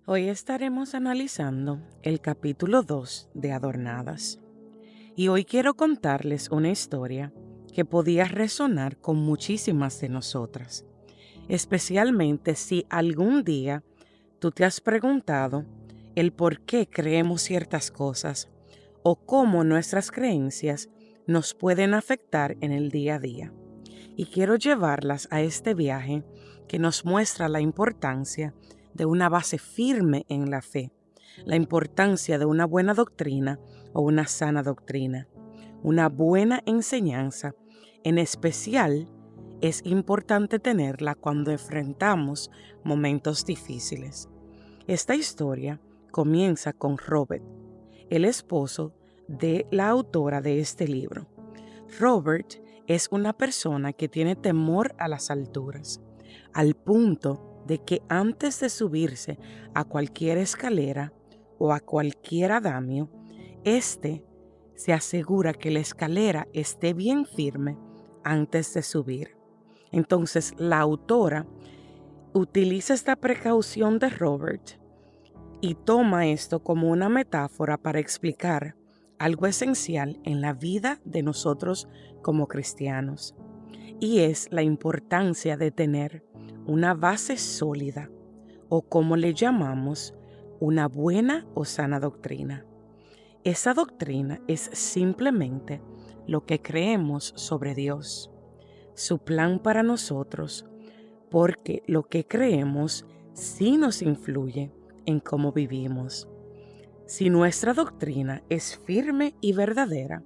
Hoy estaremos analizando el capítulo 2 de Adornadas. Y hoy quiero contarles una historia que podía resonar con muchísimas de nosotras, especialmente si algún día tú te has preguntado el por qué creemos ciertas cosas o cómo nuestras creencias nos pueden afectar en el día a día. Y quiero llevarlas a este viaje que nos muestra la importancia de una base firme en la fe, la importancia de una buena doctrina o una sana doctrina, una buena enseñanza. En especial, es importante tenerla cuando enfrentamos momentos difíciles. Esta historia comienza con Robert, el esposo de la autora de este libro. Robert es una persona que tiene temor a las alturas, al punto de que antes de subirse a cualquier escalera o a cualquier andamio, se asegura que la escalera esté bien firme antes de subir. Entonces, la autora utiliza esta precaución de Robert y toma esto como una metáfora para explicar algo esencial en la vida de nosotros como cristianos, y es la importancia de tener una base sólida, o como le llamamos, una buena o sana doctrina. Esa doctrina es simplemente lo que creemos sobre Dios, su plan para nosotros, porque lo que creemos sí nos influye en cómo vivimos. Si nuestra doctrina es firme y verdadera,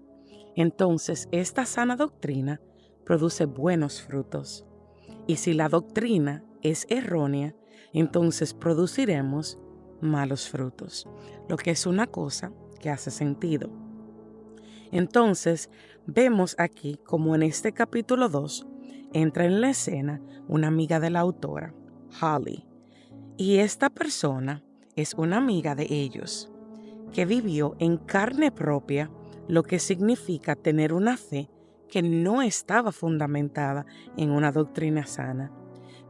entonces esta sana doctrina produce buenos frutos. Y si la doctrina es errónea, entonces produciremos malos frutos, lo que es una cosa que hace sentido. Entonces, vemos aquí como en este capítulo 2 entra en la escena una amiga de la autora, Holly, y esta persona es una amiga de ellos, que vivió en carne propia lo que significa tener una fe que no estaba fundamentada en una doctrina sana.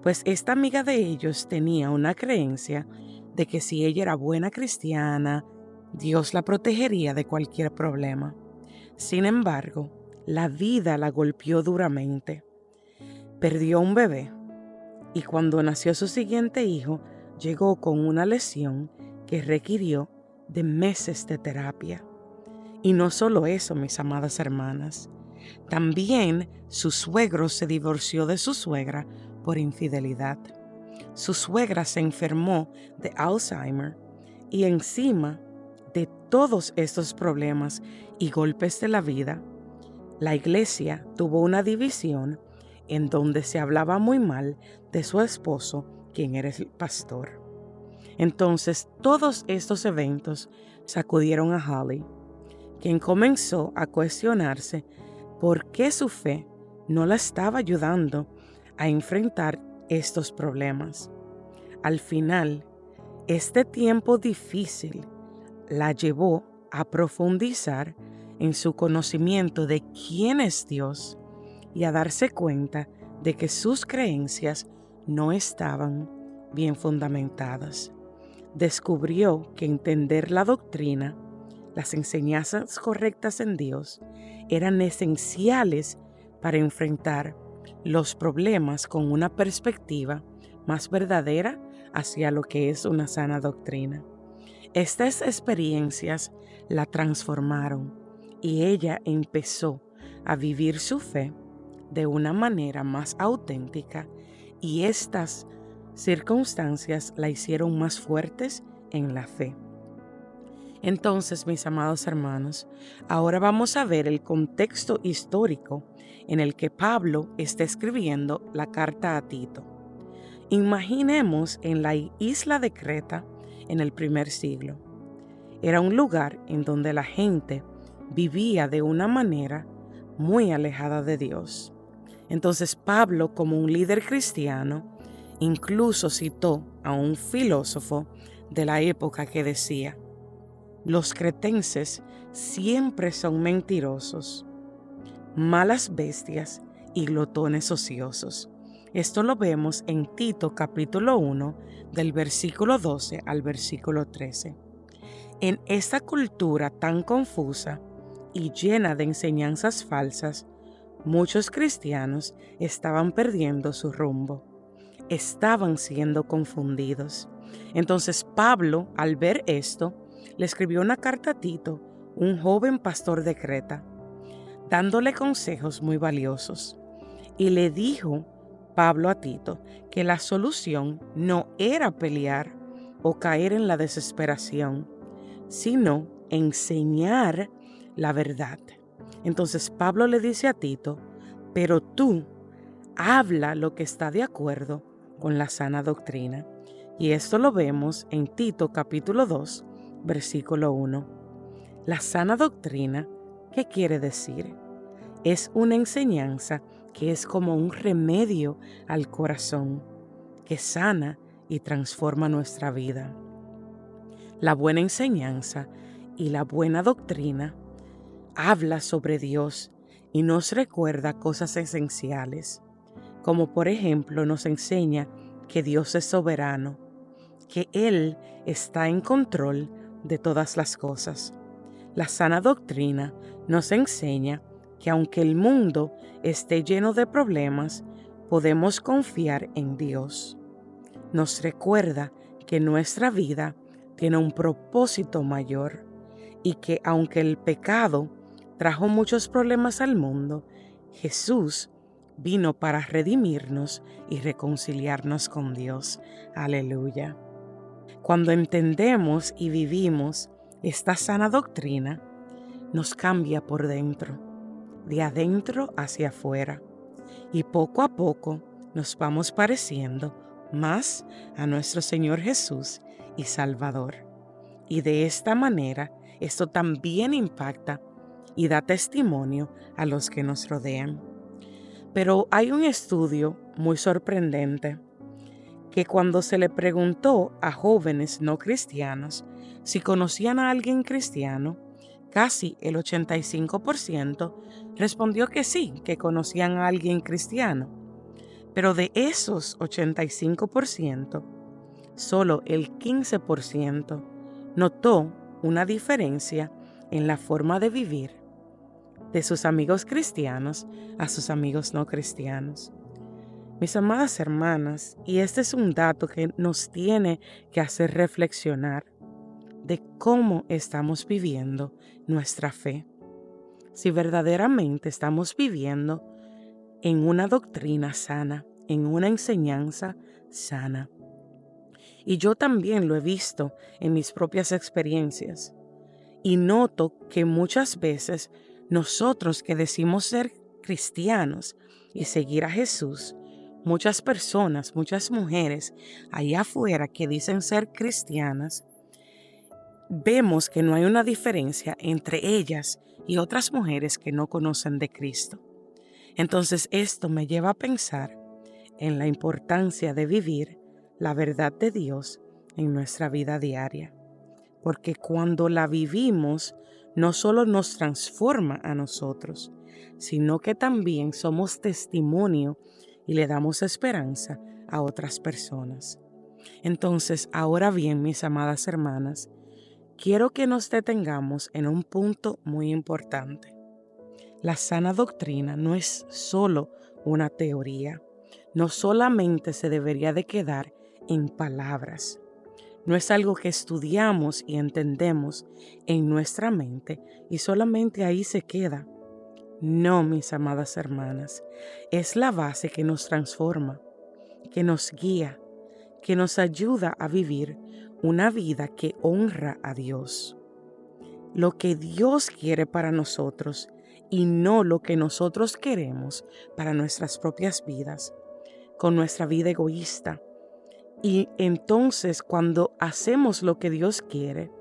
Pues esta amiga de ellos tenía una creencia de que si ella era buena cristiana, Dios la protegería de cualquier problema. Sin embargo, la vida la golpeó duramente. Perdió un bebé y cuando nació su siguiente hijo, llegó con una lesión que requirió de meses de terapia. Y no solo eso, mis amadas hermanas, también su suegro se divorció de su suegra por infidelidad. Su suegra se enfermó de Alzheimer y encima de todos estos problemas y golpes de la vida, la iglesia tuvo una división en donde se hablaba muy mal de su esposo, quien era el pastor. Entonces, todos estos eventos sacudieron a Holly, quien comenzó a cuestionarse por qué su fe no la estaba ayudando a enfrentar estos problemas. Al final, este tiempo difícil la llevó a profundizar en su conocimiento de quién es Dios y a darse cuenta de que sus creencias no estaban bien fundamentadas. Descubrió que entender la doctrina, las enseñanzas correctas en Dios, eran esenciales para enfrentar los problemas con una perspectiva más verdadera hacia lo que es una sana doctrina. Estas experiencias la transformaron y ella empezó a vivir su fe de una manera más auténtica, y estas circunstancias la hicieron más fuertes en la fe. Entonces, mis amados hermanos, ahora vamos a ver el contexto histórico en el que Pablo está escribiendo la carta a Tito. Imaginemos en la isla de Creta en el primer siglo. Era un lugar en donde la gente vivía de una manera muy alejada de Dios. Entonces Pablo, como un líder cristiano, incluso citó a un filósofo de la época que decía: los cretenses siempre son mentirosos, malas bestias y glotones ociosos. Esto lo vemos en Tito capítulo 1, del versículo 12 al versículo 13. En esta cultura tan confusa y llena de enseñanzas falsas, muchos cristianos estaban perdiendo su rumbo, estaban siendo confundidos. Entonces Pablo, al ver esto, le escribió una carta a Tito, un joven pastor de Creta, dándole consejos muy valiosos. Y le dijo Pablo a Tito que la solución no era pelear o caer en la desesperación, sino enseñar la verdad. Entonces Pablo le dice a Tito, pero tú habla lo que está de acuerdo con la sana doctrina. Y esto lo vemos en Tito capítulo 2, versículo 1. La sana doctrina, ¿qué quiere decir? Es una enseñanza que es como un remedio al corazón, que sana y transforma nuestra vida. La buena enseñanza y la buena doctrina habla sobre Dios y nos recuerda cosas esenciales, como por ejemplo nos enseña que Dios es soberano, que Él está en control de todas las cosas. La sana doctrina nos enseña que aunque el mundo esté lleno de problemas, podemos confiar en Dios. Nos recuerda que nuestra vida tiene un propósito mayor y que aunque el pecado trajo muchos problemas al mundo, Jesús vino para redimirnos y reconciliarnos con Dios. Aleluya. Cuando entendemos y vivimos esta sana doctrina, nos cambia por dentro, de adentro hacia afuera, y poco a poco nos vamos pareciendo más a nuestro Señor Jesús y Salvador. Y de esta manera, esto también impacta y da testimonio a los que nos rodean. Pero hay un estudio muy sorprendente que cuando se le preguntó a jóvenes no cristianos si conocían a alguien cristiano, casi el 85% respondió que sí, que conocían a alguien cristiano. Pero de esos 85%, solo el 15% notó una diferencia en la forma de vivir de sus amigos cristianos a sus amigos no cristianos. Mis amadas hermanas, y este es un dato que nos tiene que hacer reflexionar de cómo estamos viviendo nuestra fe. Si verdaderamente estamos viviendo en una doctrina sana, en una enseñanza sana. Y yo también lo he visto en mis propias experiencias. Y noto que muchas veces nosotros que decimos ser cristianos y seguir a Jesús, muchas personas, muchas mujeres allá afuera que dicen ser cristianas, vemos que no hay una diferencia entre ellas y otras mujeres que no conocen de Cristo. Entonces esto me lleva a pensar en la importancia de vivir la verdad de Dios en nuestra vida diaria. Porque cuando la vivimos, no solo nos transforma a nosotros, sino que también somos testimonio y le damos esperanza a otras personas. Entonces, ahora bien, mis amadas hermanas, quiero que nos detengamos en un punto muy importante. La sana doctrina no es solo una teoría, no solamente se debería de quedar en palabras. No es algo que estudiamos y entendemos en nuestra mente y solamente ahí se queda. No, mis amadas hermanas, es la base que nos transforma, que nos guía, que nos ayuda a vivir una vida que honra a Dios. Lo que Dios quiere para nosotros y no lo que nosotros queremos para nuestras propias vidas, con nuestra vida egoísta. Y entonces cuando hacemos lo que Dios quiere,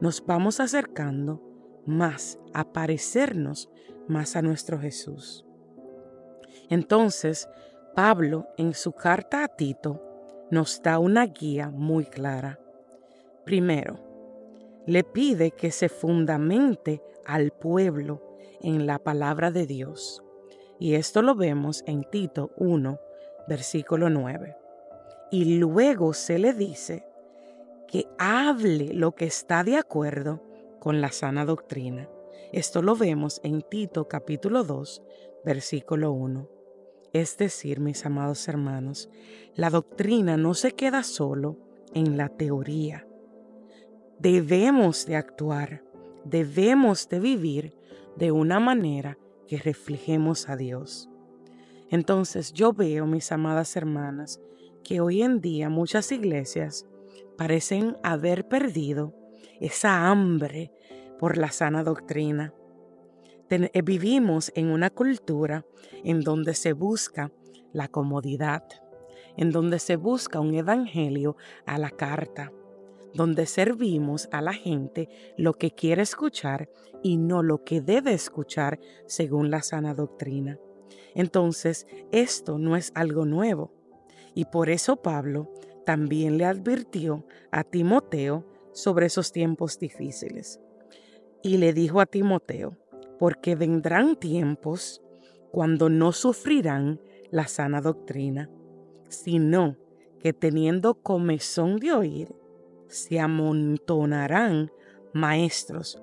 nos vamos acercando más a parecernos más a nuestro Jesús. Entonces, Pablo en su carta a Tito nos da una guía muy clara. Primero, le pide que se fundamente al pueblo en la palabra de Dios. Y esto lo vemos en Tito 1, versículo 9. Y luego se le dice que hable lo que está de acuerdo con la sana doctrina. Esto lo vemos en Tito capítulo 2, versículo 1. Es decir, mis amados hermanos, la doctrina no se queda solo en la teoría. Debemos de actuar, debemos de vivir de una manera que reflejemos a Dios. Entonces yo veo, mis amadas hermanas, que hoy en día muchas iglesias parecen haber perdido esa hambre por la sana doctrina. Vivimos en una cultura en donde se busca la comodidad, en donde se busca un evangelio a la carta, donde servimos a la gente lo que quiere escuchar y no lo que debe escuchar según la sana doctrina. Entonces, esto no es algo nuevo. Y por eso Pablo también le advirtió a Timoteo sobre esos tiempos difíciles. Y le dijo a Timoteo, porque vendrán tiempos cuando no sufrirán la sana doctrina, sino que teniendo comezón de oír, se amontonarán maestros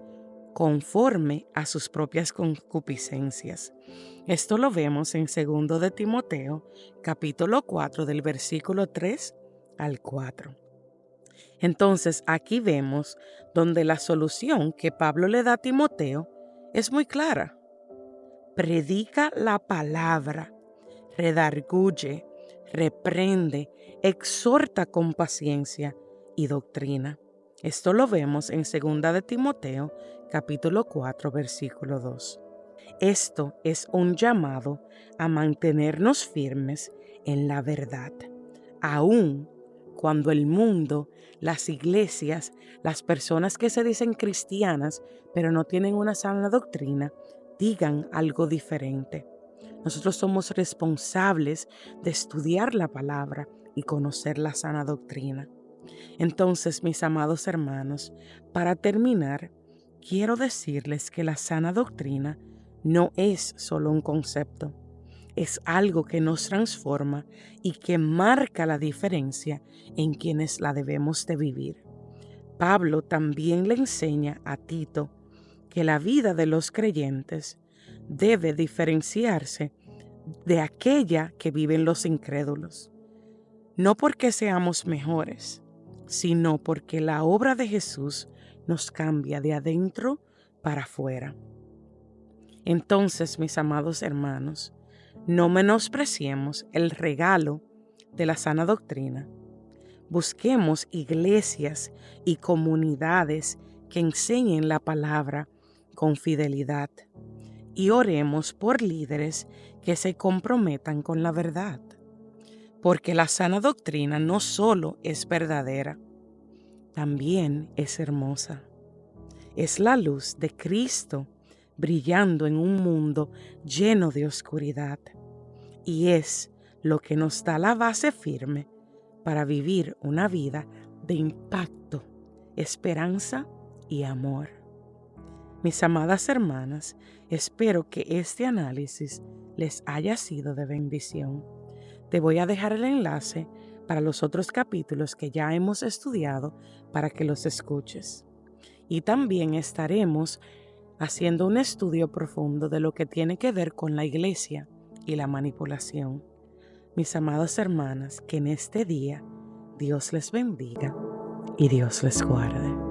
conforme a sus propias concupiscencias. Esto lo vemos en 2 de Timoteo, capítulo 4, del versículo 3 al 4. Entonces aquí vemos donde la solución que Pablo le da a Timoteo es muy clara. Predica la palabra, redarguye, reprende, exhorta con paciencia y doctrina. Esto lo vemos en 2 de Timoteo, capítulo 4, versículo 2. Esto es un llamado a mantenernos firmes en la verdad, aun cuando el mundo, las iglesias, las personas que se dicen cristianas, pero no tienen una sana doctrina, digan algo diferente. Nosotros somos responsables de estudiar la palabra y conocer la sana doctrina. Entonces, mis amados hermanos, para terminar, quiero decirles que la sana doctrina no es solo un concepto, es algo que nos transforma y que marca la diferencia en quienes la debemos de vivir. Pablo también le enseña a Tito que la vida de los creyentes debe diferenciarse de aquella que viven los incrédulos, no porque seamos mejores, sino porque la obra de Jesús nos cambia de adentro para afuera. Entonces, mis amados hermanos, no menospreciemos el regalo de la sana doctrina. Busquemos iglesias y comunidades que enseñen la palabra con fidelidad y oremos por líderes que se comprometan con la verdad. Porque la sana doctrina no solo es verdadera, también es hermosa. Es la luz de Cristo brillando en un mundo lleno de oscuridad. Y es lo que nos da la base firme para vivir una vida de impacto, esperanza y amor. Mis amadas hermanas, espero que este análisis les haya sido de bendición. Te voy a dejar el enlace para los otros capítulos que ya hemos estudiado para que los escuches. Y también estaremos haciendo un estudio profundo de lo que tiene que ver con la iglesia y la manipulación. Mis amadas hermanas, que en este día Dios les bendiga y Dios les guarde.